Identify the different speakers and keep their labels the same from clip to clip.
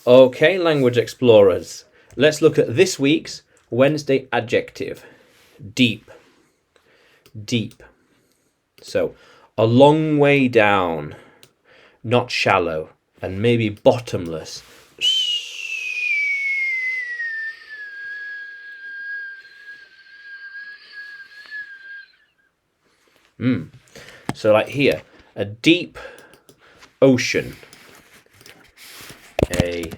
Speaker 1: Okay, language explorers. Let's look at this week's Wednesday adjective. Deep. Deep. So, a long way down, not shallow, and maybe bottomless. So like here, a deep ocean. A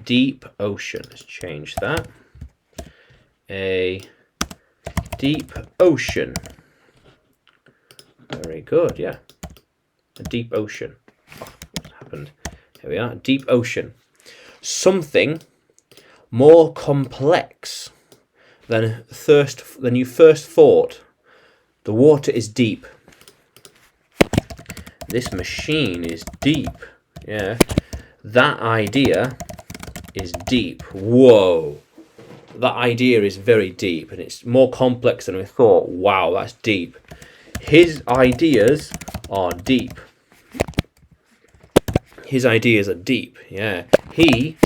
Speaker 1: deep ocean. Let's change that. A deep ocean. Very good, yeah. A deep ocean. Oh, what's happened? Here we are. A deep ocean. Something more complex than you first thought. The water is deep. This machine is deep. Yeah. That idea is deep. Whoa. That idea is very deep, and it's more complex than we thought. Wow, that's deep. His ideas are deep. His ideas are deep. Yeah. He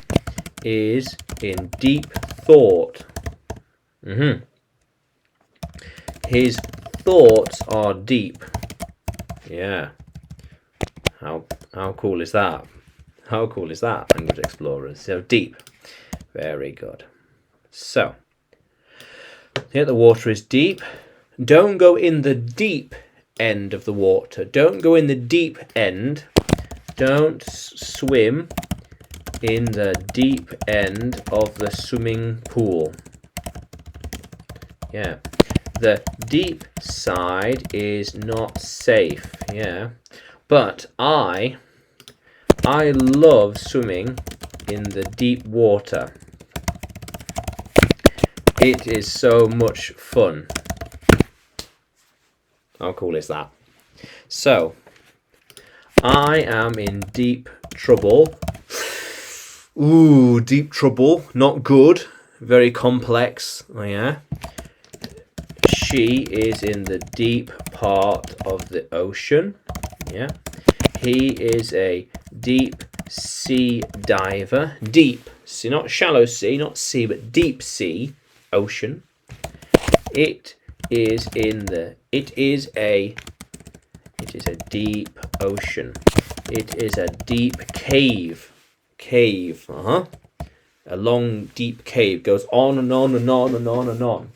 Speaker 1: is in deep thought. His thoughts are deep. Yeah. How cool is that? How cool is that, language explorers? So deep. Very good. So, here the water is deep. Don't go in the deep end of the water. Don't go in the deep end. Don't swim in the deep end of the swimming pool. Yeah. The deep side is not safe. Yeah. But I love swimming in the deep water. It is so much fun. How cool is that? So, I am in deep trouble. Ooh, deep trouble. Not good. Very complex. Oh, yeah. She is in the deep part of the ocean. Yeah. He is a deep sea diver. Deep. See, not shallow sea, not sea, but deep sea, ocean. It is a deep ocean. It is a deep cave. Cave. A long, deep cave goes on and on and on and on and on.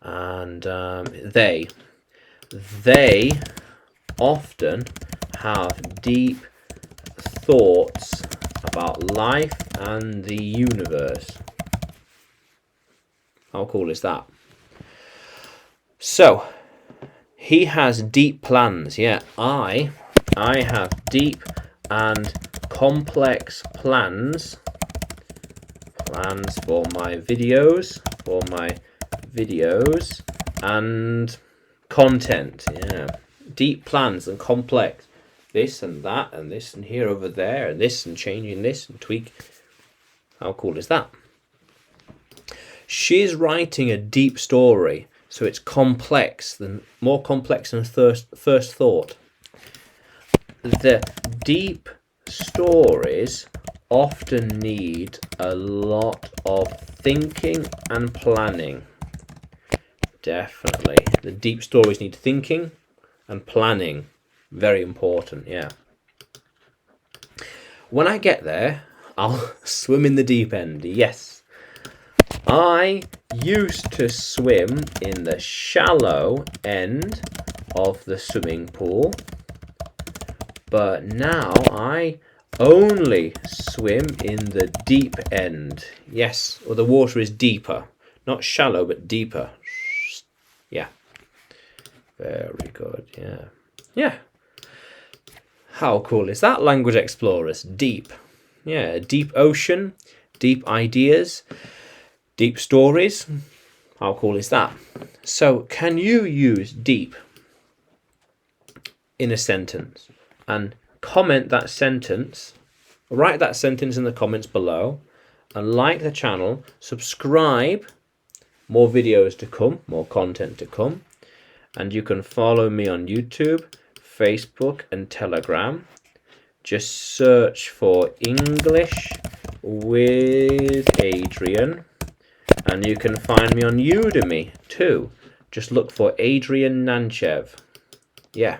Speaker 1: And they often have deep thoughts about life and the universe. How cool is that? So, he has deep plans. Yeah, I have deep and complex plans. Plans for my videos, and content. Yeah, deep plans and complex. This and that and this and here over there and this and changing this and tweak. How cool is that? She's writing a deep story, so it's more complex than first thought. The deep stories often need a lot of thinking and planning. Definitely. The deep stories need thinking and planning. Very important, yeah. When I get there, I'll swim in the deep end. Yes. I used to swim in the shallow end of the swimming pool, but now I only swim in the deep end. Yes, well, the water is deeper. Not shallow, but deeper. Yeah. Very good, yeah. Yeah. How cool is that, language explorers? Deep. Yeah, deep ocean, deep ideas, deep stories. How cool is that? So, can you use deep in a sentence? And comment that sentence. Write that sentence in the comments below. And like the channel. Subscribe. More videos to come. More content to come. And you can follow me on YouTube, Facebook and Telegram. Just search for English with Adrian, and you can find me on Udemy too. Just look for Adrian Nanchev. Yeah,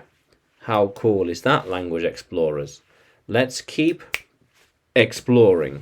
Speaker 1: how cool is that, Language Explorers? Let's keep exploring.